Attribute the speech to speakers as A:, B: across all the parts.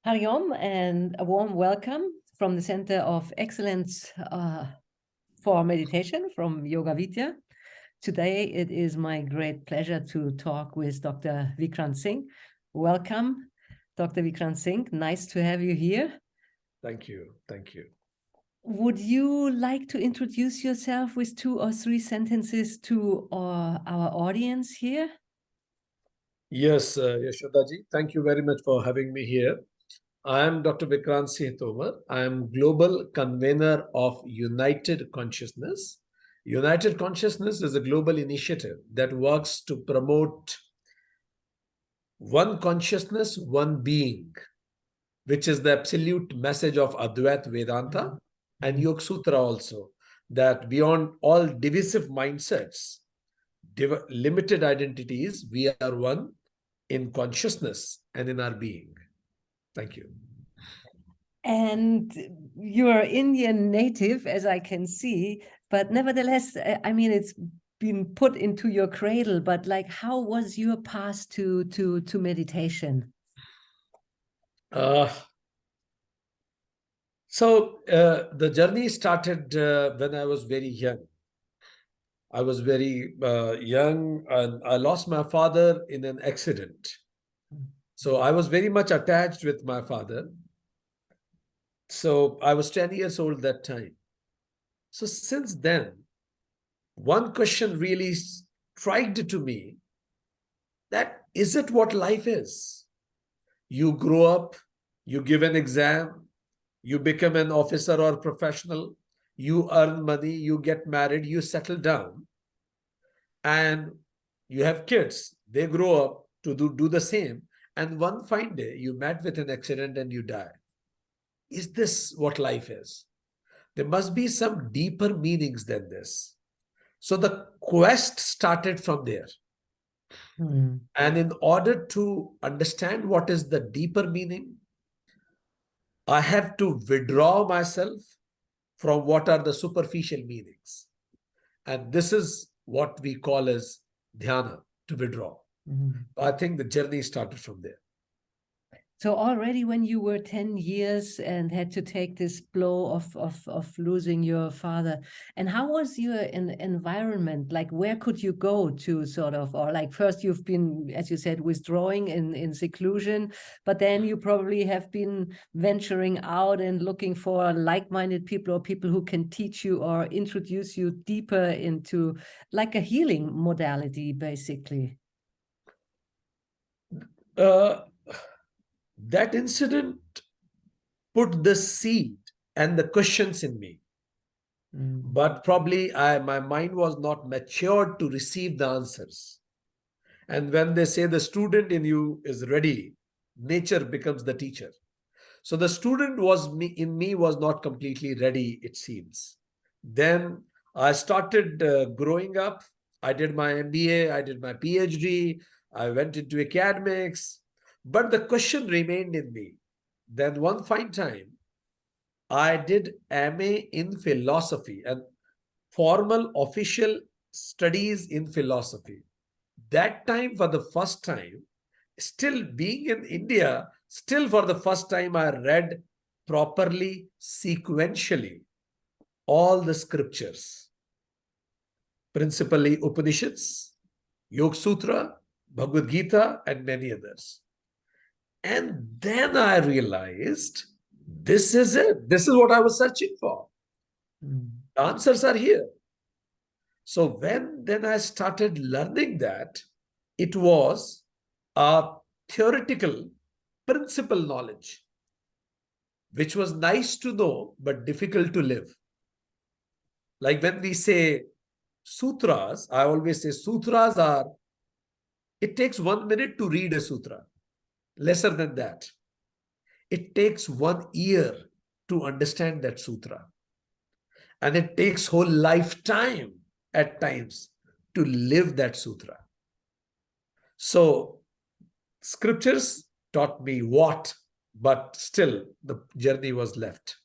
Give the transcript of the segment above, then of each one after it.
A: Hari Om, and a warm welcome from the Center of Excellence for Meditation from Yoga Vidya. Today, it is my great pleasure to talk with Dr. Vikrant Singh. Welcome, Dr. Vikrant Singh. Nice to have you here.
B: Thank you. Thank you.
A: Would you like to introduce yourself with 2 or 3 sentences to our audience here?
B: Yes, Yashoda ji, thank you very much for having me here. I am Dr. Vikrant Singh Tomar. I am Global Convenor of United Consciousness. United Consciousness is a global initiative that works to promote one consciousness, one being, which is the absolute message of Advaita Vedanta and Yoga Sutra also, that beyond all divisive mindsets, limited identities, we are one in consciousness and in our being. Thank you.
A: And you're Indian native, as I can see, but nevertheless, I mean, it's been put into your cradle, but like, how was your path to meditation?
B: The journey started when I was very young. I was very young and I lost my father in an accident. So I was very much attached with my father. So I was 10 years old that time. So since then, one question really struck to me, that is it what life is? You grow up, you give an exam, you become an officer or professional, you earn money, you get married, you settle down, and you have kids. They grow up to do the same. And one fine day, you met with an accident and you die. Is this what life is? There must be some deeper meanings than this. So the quest started from there. And in order to understand what is the deeper meaning, I have to withdraw myself from what are the superficial meanings. And this is what we call as dhyana, to withdraw. I think the journey started from there.
A: So already when you were 10 years and had to take this blow of losing your father, and how was your environment? Like, where could you go to sort of, or like first you've been, as you said, withdrawing in seclusion, but then you probably have been venturing out and looking for like-minded people or people who can teach you or introduce you deeper into like a healing modality, basically.
B: That incident put the seed and the questions in me. But probably my mind was not matured to receive the answers. And when they say the student in you is ready, nature becomes the teacher. So the student in me was not completely ready, it seems. Then I started growing up. I did my MBA, I did my PhD, I went into academics, but the question remained in me. Then one fine time, I did MA in philosophy and formal official studies in philosophy. That time, for the first time, still being in India, still for the first time, I read properly, sequentially, all the scriptures, principally Upanishads, Yoga Sutra, Bhagavad Gita, and many others. And then I realized, this is it. This is what I was searching for. The answers are here. So when then I started learning that, it was a theoretical principle knowledge, which was nice to know, but difficult to live. Like when we say sutras, I always say sutras are, it takes 1 minute to read a sutra, lesser than that. It takes 1 year to understand that sutra. And it takes whole lifetime at times to live that sutra. So scriptures taught me what, but still the journey was left.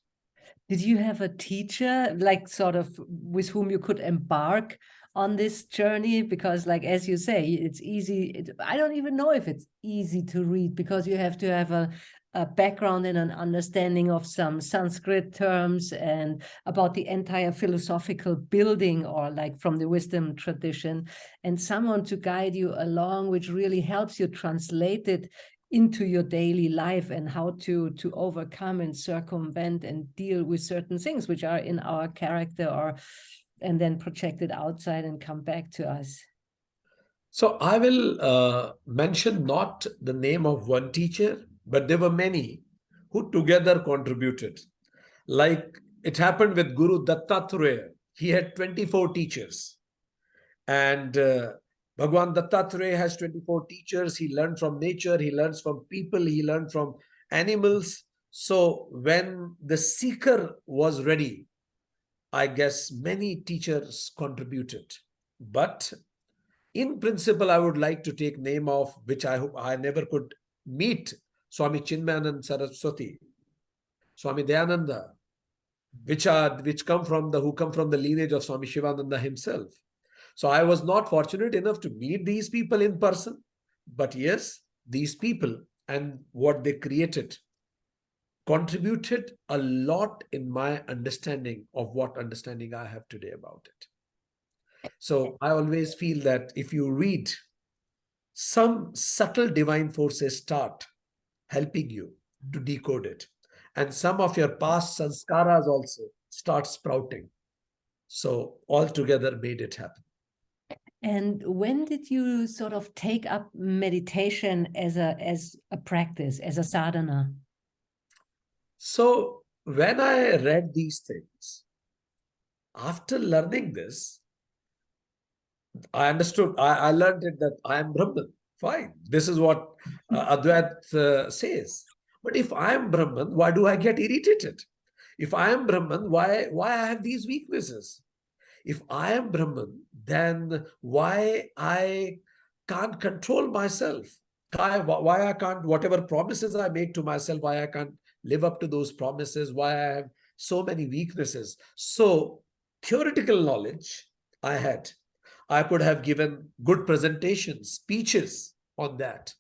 A: Did you have a teacher, like sort of with whom you could embark on this journey? Because like, as you say, it's easy. I don't even know if it's easy to read because you have to have a background and an understanding of some Sanskrit terms and about the entire philosophical building, or like from the wisdom tradition, and someone to guide you along, which really helps you translate it into your daily life and how to overcome and circumvent and deal with certain things which are in our character, or and then project it outside and come back to us.
B: So I will mention not the name of one teacher, but there were many who together contributed. Like it happened with Guru Dattatreya. He had 24 teachers. And Bhagwan Dattatreya has 24 teachers. He learned from nature, he learns from people, he learned from animals. So when the seeker was ready, I guess many teachers contributed. But in principle, I would like to take name of which I hope I never could meet, Swami Chinmayanand Saraswati, Swami Dayananda, which come from the lineage of Swami Shivananda himself. So I was not fortunate enough to meet these people in person, but yes, these people and what they created contributed a lot in my understanding of what understanding I have today about it. So I always feel that if you read, some subtle divine forces start helping you to decode it. And some of your past sanskaras also start sprouting. So all together made it happen.
A: And when did you sort of take up meditation as a practice, as a sadhana?
B: So when I read these things, after learning this, I understood, I learned it that I am Brahman. Fine. This is what Advait says. But if I am Brahman, why do I get irritated? If I am Brahman, why I have these weaknesses? If I am Brahman, then why I can't control myself? Why I can't, whatever promises I make to myself, why I can't live up to those promises, why I have so many weaknesses. So theoretical knowledge I had. I could have given good presentations, speeches on that.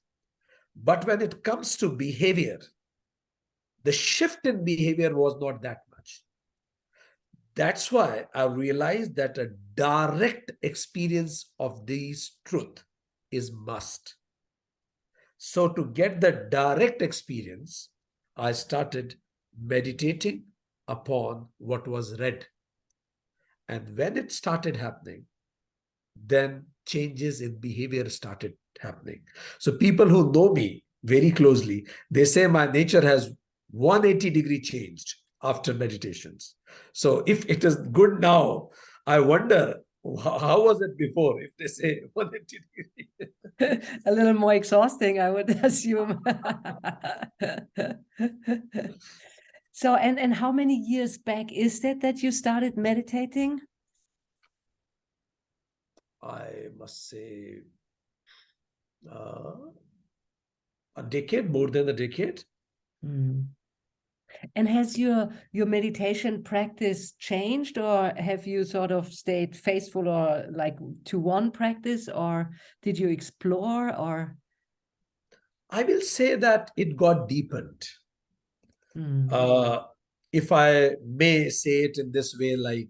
B: But when it comes to behavior, the shift in behavior was not that much. That's why I realized that a direct experience of this truth is must. So to get the direct experience, I started meditating upon what was read. And when it started happening, then changes in behavior started happening. So people who know me very closely, they say my nature has 180-degree changed after meditations. So if it is good now, I wonder how was it before, if they say 180 degree.
A: A little more exhausting, I would assume. So, and how many years back is that you started meditating?
B: I must say a decade, more than a decade.
A: Mm. And has your meditation practice changed, or have you sort of stayed faithful, or like to one practice, or did you explore, or?
B: I will say that it got deepened.
A: Mm.
B: If I may say it in this way, like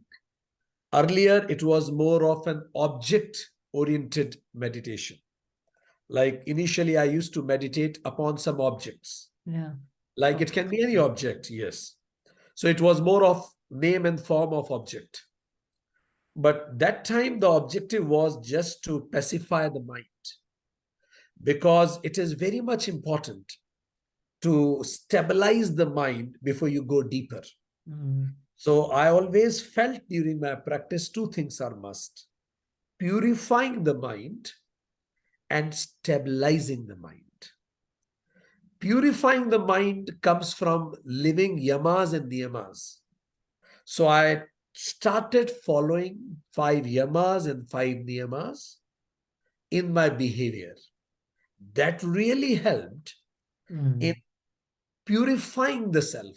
B: earlier, it was more of an object-oriented meditation. Like initially, I used to meditate upon some objects.
A: Yeah.
B: Like it can be any object, yes. So it was more of name and form of object. But that time, the objective was just to pacify the mind, because it is very much important to stabilize the mind before you go deeper.
A: Mm.
B: So I always felt during my practice, two things are must: purifying the mind and stabilizing the mind. Purifying the mind comes from living yamas and niyamas. So I started following 5 yamas and 5 niyamas in my behavior. That really helped in purifying the self.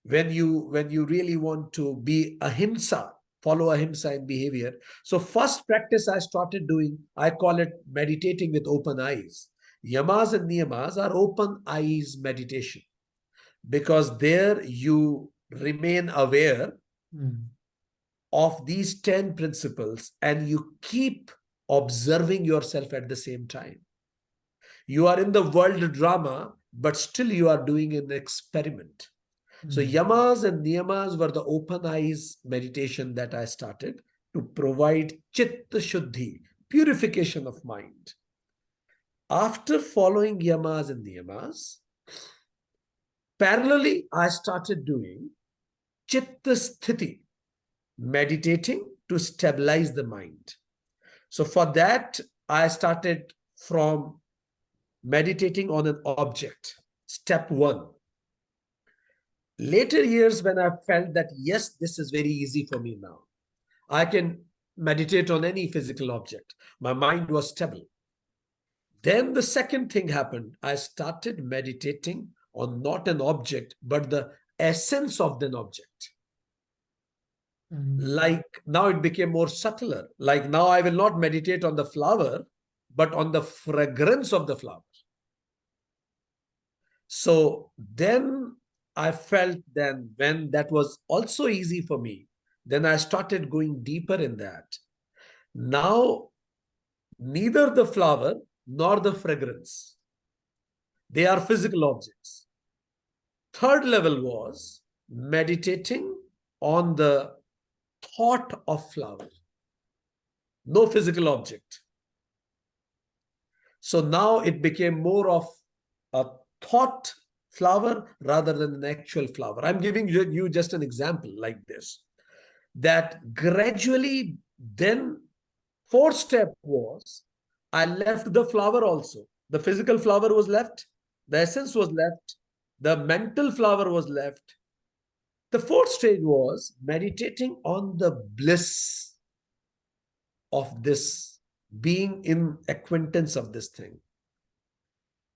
B: When you really want to be ahimsa, follow ahimsa in behavior. So first practice I started doing, I call it meditating with open eyes. Yamas and niyamas are open eyes meditation, because there you remain aware of these 10 principles and you keep observing yourself at the same time. You are in the world drama, but still you are doing an experiment. So yamas and niyamas were the open eyes meditation that I started to provide chitta shuddhi, purification of mind. After following yamas and niyamas, parallelly I started doing chitta sthiti, meditating to stabilize the mind. So for that, I started from meditating on an object, step 1. Later years, when I felt that, yes, this is very easy for me now. I can meditate on any physical object. My mind was stable. Then the second thing happened. I started meditating on not an object, but the essence of an object. Like now it became more subtler. Like now I will not meditate on the flower, but on the fragrance of the flower. So then I felt then when that was also easy for me, then I started going deeper in that. Now, neither the flower nor the fragrance, they are physical objects. Third level was meditating on the thought of flower, no physical object. So now it became more of a thought flower rather than an actual flower. I'm giving you just an example like this. That gradually, then fourth step was, I left the flower also. The physical flower was left, the essence was left, the mental flower was left. The fourth stage was meditating on the bliss of this, being in acquaintance of this thing.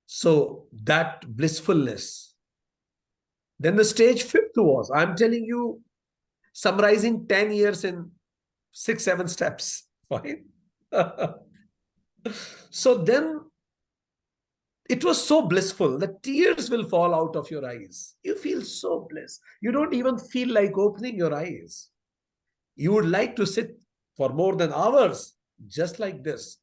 B: So that blissfulness. Then the stage fifth was, I'm telling you, summarizing 10 years in 6-7 steps. Fine. So then it was so blissful that tears will fall out of your eyes. You feel so bliss. You don't even feel like opening your eyes. You would like to sit for more than hours, just like this.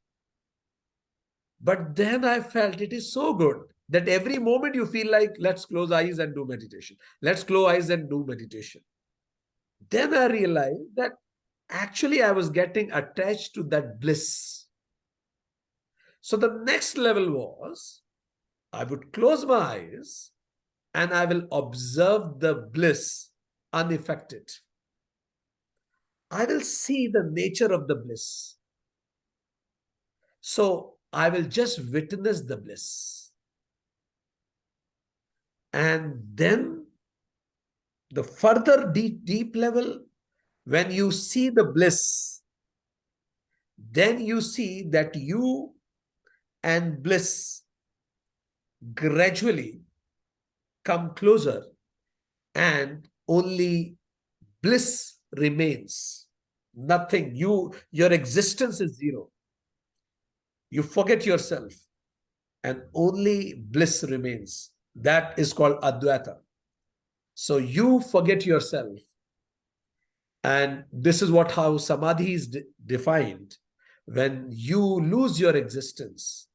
B: But then I felt it is so good that every moment you feel like, let's close eyes and do meditation. Let's close eyes and do meditation. Then I realized that actually I was getting attached to that bliss. So the next level was, I would close my eyes and I will observe the bliss unaffected. I will see the nature of the bliss. So I will just witness the bliss. And then the further deep level, when you see the bliss, then you see that you and bliss gradually come closer and only bliss remains. Nothing. Your existence is zero. You forget yourself and only bliss remains. That is called Advaita. So you forget yourself. And this is how Samadhi is defined. When you lose your existence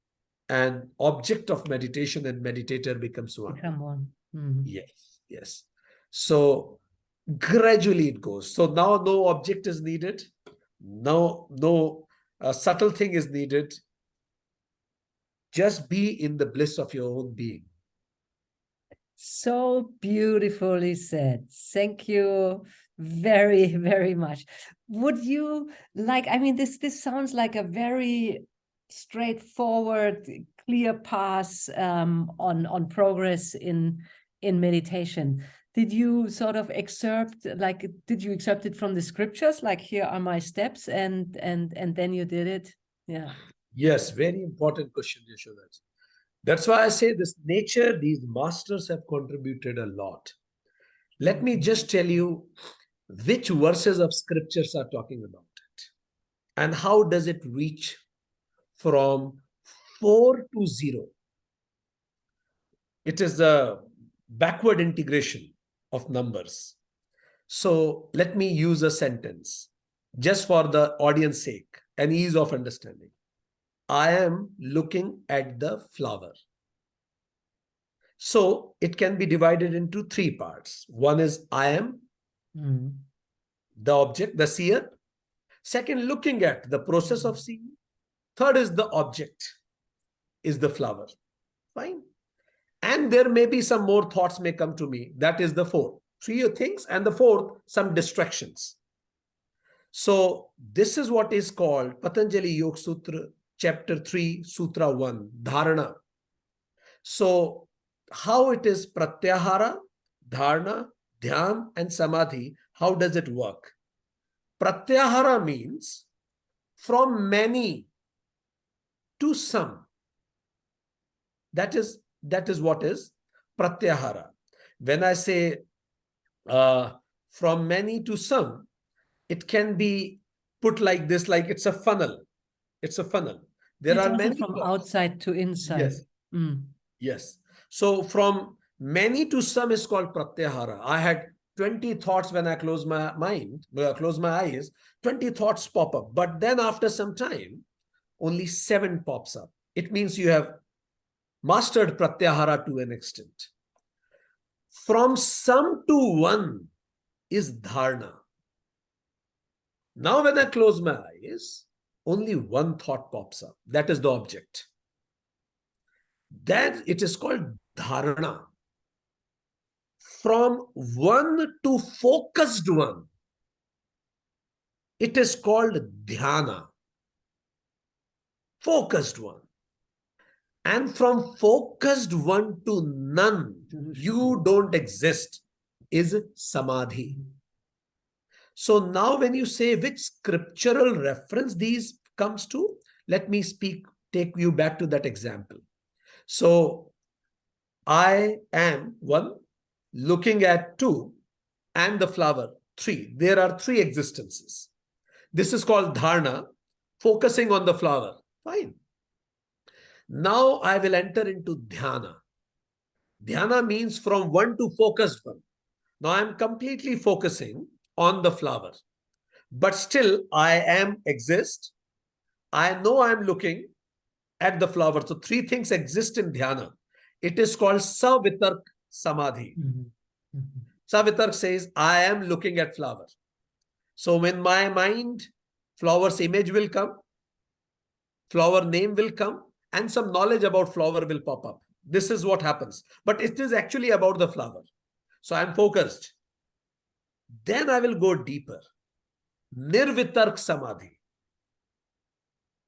B: and object of meditation and meditator becomes one.
A: Become one.
B: Yes. So gradually it goes. So now no object is needed. No subtle thing is needed. Just be in the bliss of your own being.
A: So beautifully said. Thank you very, very much. Would you like, I mean, this sounds like a very straightforward, clear path on progress in meditation. Did you sort of excerpt, like, did you accept it from the scriptures? Like, here are my steps, and then you did it? Yeah.
B: Yes, very important question, Yashoda. That's why I say this nature, these masters have contributed a lot. Let me just tell you which verses of scriptures are talking about it and how does it reach from 4 to 0. It is the backward integration of numbers. So let me use a sentence just for the audience sake and ease of understanding. I am looking at the flower. So it can be divided into three parts. One is I am, the object, the seer. Second, looking at, the process of seeing. Third is the object, is the flower. Fine. And there may be some more thoughts may come to me. That is the fourth. Three things, and the fourth, some distractions. So this is what is called Patanjali Yoga Sutra, chapter 3, Sutra 1, Dharana. So how it is Pratyahara, Dharana, Dhyan, and Samadhi, how does it work? Pratyahara means from many to some. That is what is Pratyahara. When I say from many to some, it can be put like this, like it's a funnel. It's a funnel. There
A: It's
B: are
A: also
B: many
A: from
B: thoughts.
A: outside to inside.
B: Yes. Yes. So from many to some is called Pratyahara. I had 20 thoughts when I close my mind, close my eyes, 20 thoughts pop up. But then after some time, only 7 pops up. It means you have mastered Pratyahara to an extent. From some to one is Dharana. Now when I close my eyes, only one thought pops up. That is the object. Then it is called Dharana. From one to focused one, it is called Dhyana. Focused one. And from focused one to none, you don't exist, is Samadhi. So now when you say which scriptural reference these comes to, let me take you back to that example. So I am 1, looking at 2, and the flower 3. There are 3 existences. This is called dharana, focusing on the flower. Fine. Now I will enter into dhyana. Dhyana means from one to focused one. Now I am completely focusing on the flower. But still I exist. I know I am looking at the flower. So 3 things exist in dhyana. It is called Savitark Samadhi. Savitark says, I am looking at flower. So when my mind, flower's image will come, flower name will come, and some knowledge about flower will pop up. This is what happens. But it is actually about the flower. So I'm focused. Then I will go deeper. Nirvitark Samadhi.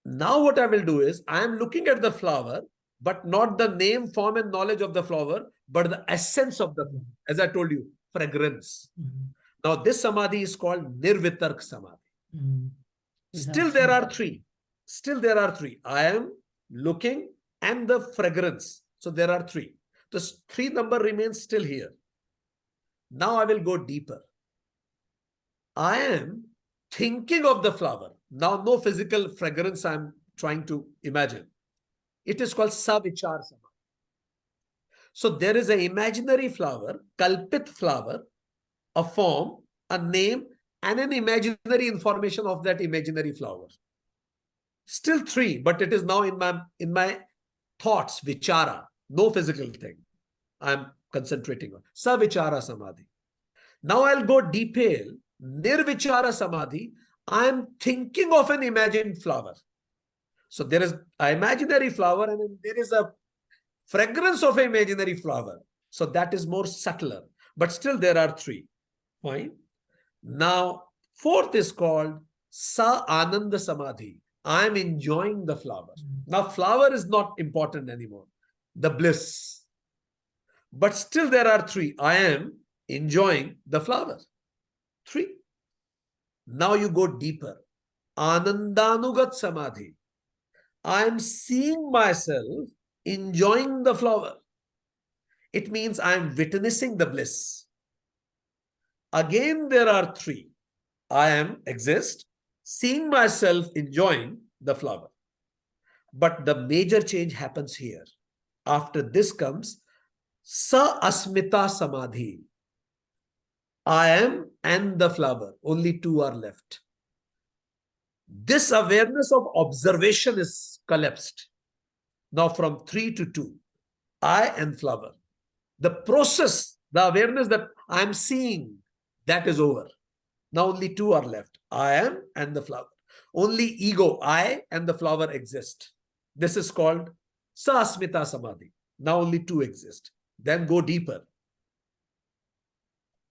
B: Now what I will do is, I am looking at the flower, but not the name, form, and knowledge of the flower, but the essence of the flower. As I told you, fragrance. Now this Samadhi is called Nirvitark Samadhi. Still there are 3. Still there are 3. I am looking and the fragrance. So there are 3. The 3 number remains still here. Now I will go deeper. I am thinking of the flower. Now no physical fragrance I am trying to imagine. It is called Savichar Samadhi. So there is an imaginary flower, Kalpit flower, a form, a name, and an imaginary information of that imaginary flower. Still 3, but it is now in my thoughts, vichara, no physical thing. I am concentrating on Savichara Samadhi. Now I'll go detail. Nirvichara Samadhi. I am thinking of an imagined flower. So there is an imaginary flower and there is a fragrance of an imaginary flower. So that is more subtler. But still there are 3. Fine. Now 4th is called Sa Ananda Samadhi. I am enjoying the flower. Now flower is not important anymore. The bliss. But still there are 3. I am enjoying the flower. 3. Now you go deeper. Anandanugat Samadhi. I am seeing myself enjoying the flower. It means I am witnessing the bliss. Again, there are 3. I exist, seeing myself enjoying the flower. But the major change happens here. After this comes Sa asmita samadhi. I am and the flower. Only two are left. This awareness of observation is collapsed. Now from 3 to 2. I and flower. The process, the awareness that I'm seeing, that is over. Now only two are left. I am and the flower. Only ego, I and the flower exist. This is called Sasmita Samadhi. Now only two exist. Then go deeper.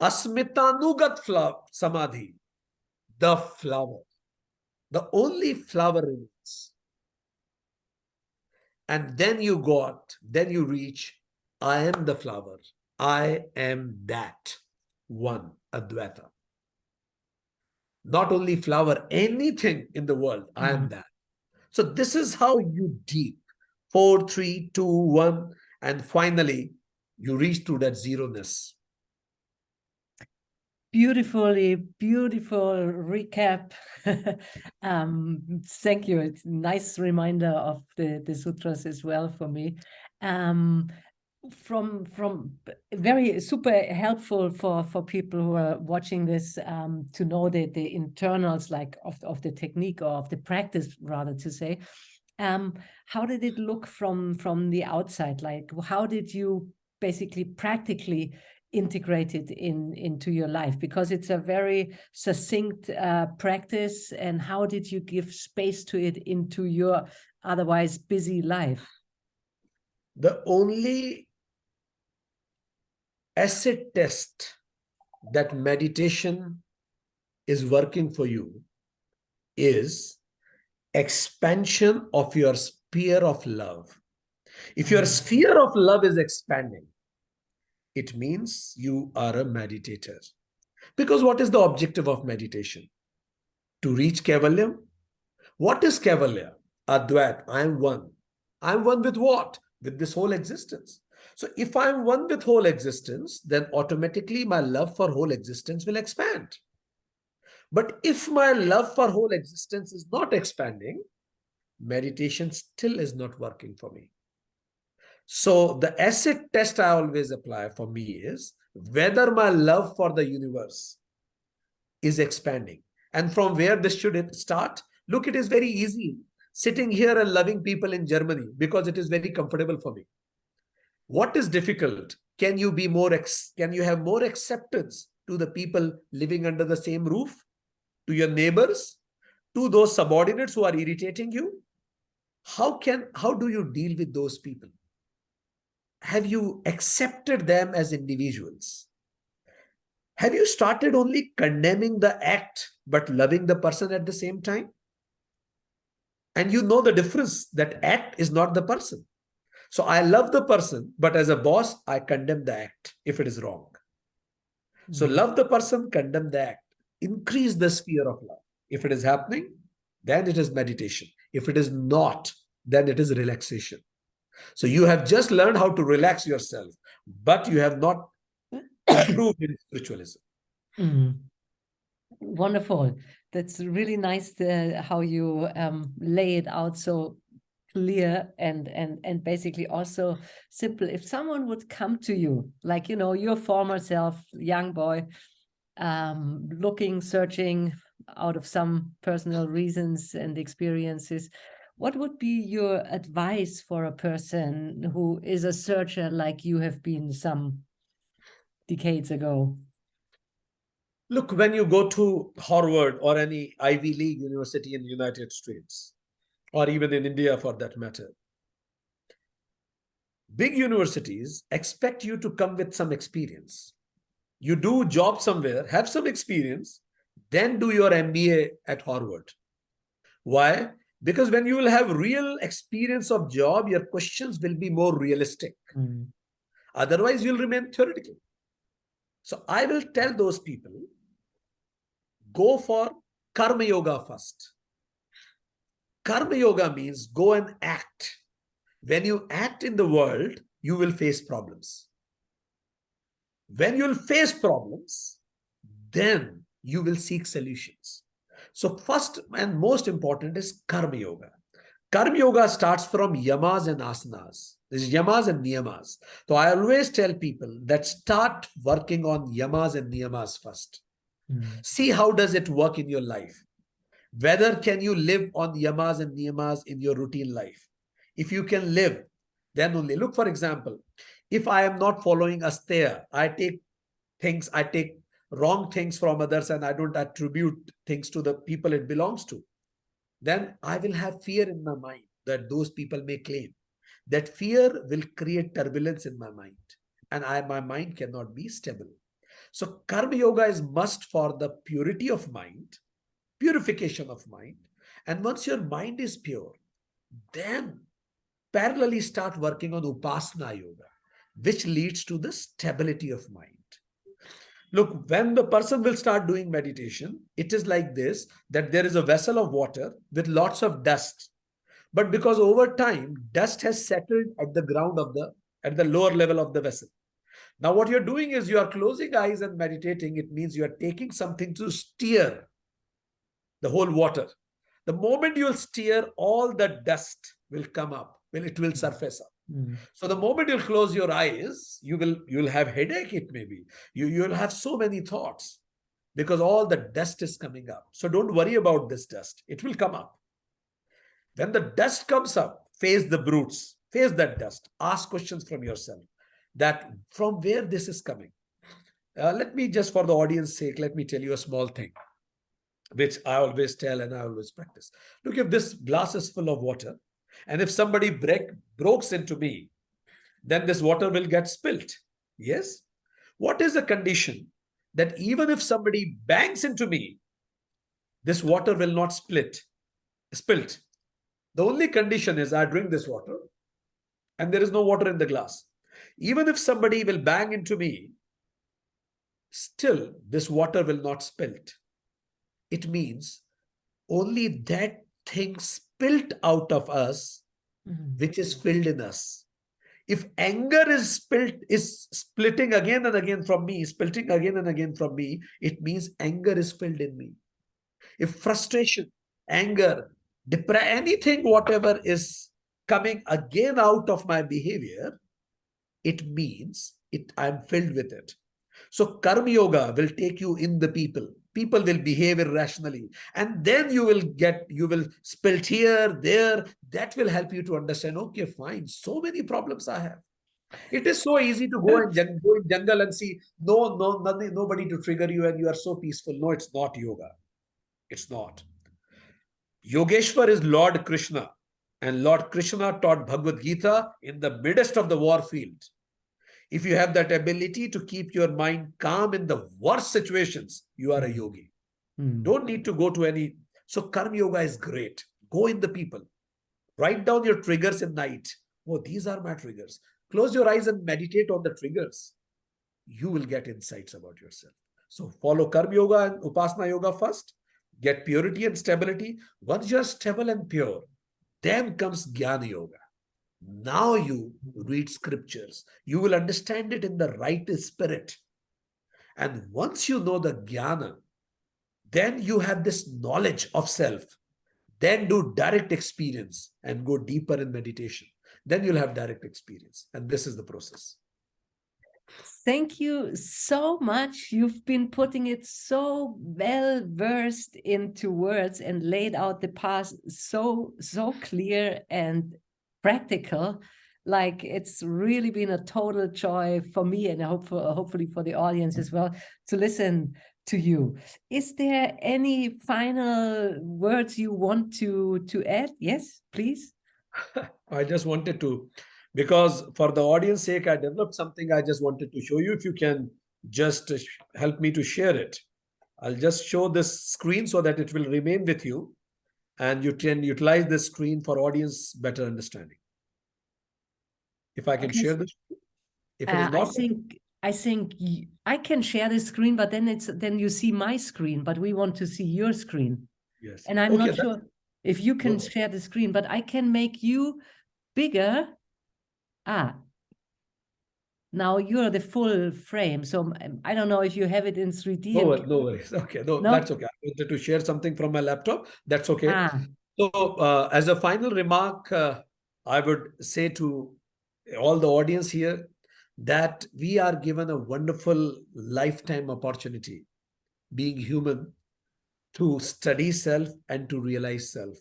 B: Asmitanugat Samadhi. The flower. The only flower remains. And then you reach, I am the flower. I am that one, Advaita. Not only flower, anything in the world, I am that. So this is how you deep. 4, 3, 2, 1. And finally, you reach to that zeroness.
A: Beautiful recap. Thank you. It's a nice reminder of the sutras as well for me. From very super helpful for people who are watching this to know the internals like of the technique or of the practice, rather to say. How did it look from the outside? Like, how did you basically practically integrate it into your life? Because it's a very succinct practice. And how did you give space to it into your otherwise busy life?
B: The only acid test that meditation is working for you is expansion of your sphere of love. If your sphere of love is expanding, it means you are a meditator. Because what is the objective of meditation? To reach Kaivalyam. What is Kaivalya? Advait, I am one. I am one with what? With this whole existence. So if I am one with whole existence, then automatically my love for whole existence will expand. But if my love for whole existence is not expanding, meditation still is not working for me. So the acid test I always apply for me is whether my love for the universe is expanding. And from where this should start? Look, it is very easy sitting here and loving people in Germany because it is very comfortable for me. What is difficult? Can you have more acceptance to the people living under the same roof, to your neighbors, to those subordinates who are irritating you? How do you deal with those people? Have you accepted them as individuals? Have you started only condemning the act but loving the person at the same time? And you know the difference, that act is not the person. So I love the person, but as a boss, I condemn the act if it is wrong. So love the person, condemn the act. Increase the sphere of love. If it is happening, then it is meditation. If it is not, then it is relaxation. So you have just learned how to relax yourself, but you have not improved in spiritualism.
A: Wonderful. That's really nice how you lay it out so clear and basically also simple. If someone would come to you, like, you know, your former self, young boy, searching out of some personal reasons and experiences, what would be your advice for a person who is a searcher like you have been some decades ago?
B: Look, when you go to Harvard or any Ivy League university in the United States, or even in India for that matter, big universities expect you to come with some experience. You do job somewhere, have some experience, then do your MBA at Harvard. Why? Because when you will have real experience of job, your questions will be more realistic. Otherwise, you'll remain theoretical. So I will tell those people, go for Karma Yoga first. Karma Yoga means go and act. When you act in the world, you will face problems. When you will face problems, then you will seek solutions. So first and most important is Karma Yoga. Karma yoga starts from yamas and asanas. There's yamas and niyamas. So I always tell people that start working on yamas and niyamas first. See how does it work in your life. Whether can you live on yamas and niyamas in your routine life. If you can live, then only. Look, for example, if I am not following asteya, I take wrong things from others and I don't attribute things to the people it belongs to, then I will have fear in my mind that those people may claim. That fear will create turbulence in my mind, and my mind cannot be stable. So karma yoga is must for the purity of mind, purification of mind. And once your mind is pure, then parallelly start working on upasana yoga, which leads to the stability of mind. Look, when the person will start doing meditation, it is like this, that there is a vessel of water with lots of dust. But because over time, dust has settled at the ground at the lower level of the vessel. Now, what you're doing is you are closing eyes and meditating. It means you are taking something to steer the whole water. The moment you will steer, all the dust will come up, it will surface up. So the moment you'll close your eyes, you'll have headache, it may be. You'll have so many thoughts because all the dust is coming up. So don't worry about this dust. It will come up. When the dust comes up, face the brutes, face that dust, ask questions from yourself that from where this is coming. Let me just, for the audience sake, let me tell you a small thing, which I always tell and I always practice. Look, if this glass is full of water, and if somebody breaks into me, then this water will get spilt. Yes? What is the condition that even if somebody bangs into me, this water will not spilt? The only condition is I drink this water and there is no water in the glass. Even if somebody will bang into me, still this water will not spilt. It means only that thing spilt out of us, which is filled in us. If anger is splitting again and again from me, spilting again and again from me, it means anger is filled in me. If frustration, anger, anything, whatever is coming again out of my behavior, it means I'm filled with it. So karma yoga will take you in the people. People will behave irrationally. And then you will spilt here, there. That will help you to understand, okay, fine, so many problems I have. It is so easy to go in jungle and see, nothing, nobody to trigger you and you are so peaceful. No, it's not yoga. It's not. Yogeshwar is Lord Krishna. And Lord Krishna taught Bhagavad Gita in the midst of the war field. If you have that ability to keep your mind calm in the worst situations, you are a yogi. Don't need to go to any. So karma yoga is great. Go in the people. Write down your triggers in night. Oh, these are my triggers. Close your eyes and meditate on the triggers. You will get insights about yourself. So follow karma yoga and upasana yoga first. Get purity and stability. Once you're stable and pure, then comes jnana yoga. Now you read scriptures. You will understand it in the right spirit. And once you know the jnana, then you have this knowledge of self. Then do direct experience and go deeper in meditation. Then you'll have direct experience. And this is the process.
A: Thank you so much. You've been putting it so well versed into words and laid out the path so clear and practical. Like, it's really been a total joy for me, and hopefully for the audience as well, to listen to you. Is there any final words you want to add? Yes, please.
B: I just wanted to, because for the audience sake, I developed something I just wanted to show you. If you can just help me to share it. I'll just show this screen so that it will remain with you and you can utilize this screen for audience better understanding. If I can share this. If it is not,
A: I think I can share the screen, but then you see my screen, but we want to see your screen.
B: Yes.
A: And I'm not sure if you can share the screen, but I can make you bigger. Now you're the full frame. So I don't know if you have it in 3D.
B: No worries. Okay, no, that's okay. I wanted to share something from my laptop. That's okay. So, as a final remark, I would say to all the audience here that we are given a wonderful lifetime opportunity, being human, to study self and to realize self.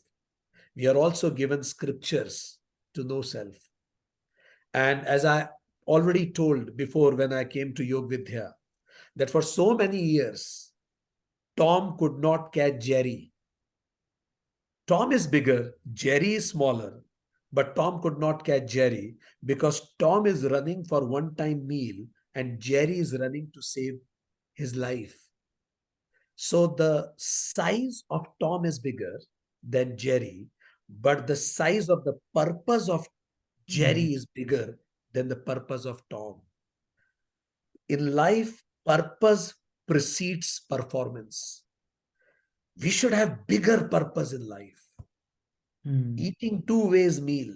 B: We are also given scriptures to know self. And as I already told before when I came to Yoga Vidya, that for so many years, Tom could not catch Jerry. Tom is bigger, Jerry is smaller, but Tom could not catch Jerry because Tom is running for one-time meal and Jerry is running to save his life. So the size of Tom is bigger than Jerry, but the size of the purpose of Jerry is bigger than the purpose of Tom. In life, purpose precedes performance. We should have bigger purpose in life. Eating 2 ways meal,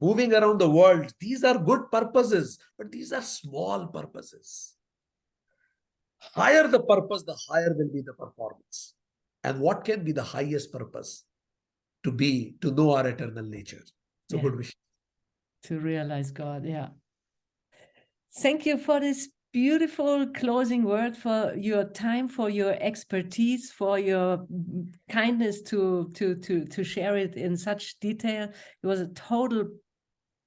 B: moving around the world, these are good purposes, but these are small purposes. Higher the purpose, the higher will be the performance. And what can be the highest purpose? To know our eternal nature. So good wish.
A: To realize God, yeah. Thank you for this beautiful closing word, for your time, for your expertise, for your kindness to share it in such detail. It was a total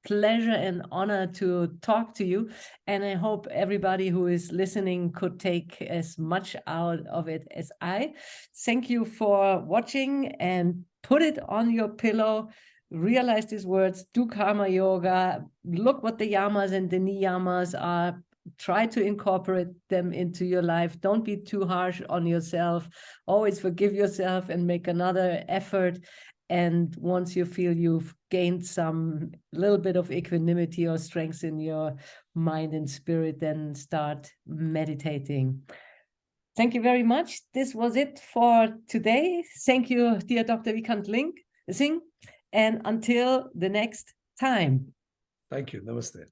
A: pleasure and honor to talk to you, and I hope everybody who is listening could take as much out of it as I. Thank you for watching, and put it on your pillow. Realize these words, do karma yoga, look what the yamas and the niyamas are, try to incorporate them into your life. Don't be too harsh on yourself. Always forgive yourself and make another effort. And once you feel you've gained some little bit of equanimity or strength in your mind and spirit, then start meditating. Thank you very much. This was it for today. Thank you, dear Dr. Vikrant Singh. And until the next time.
B: Thank you. Namaste.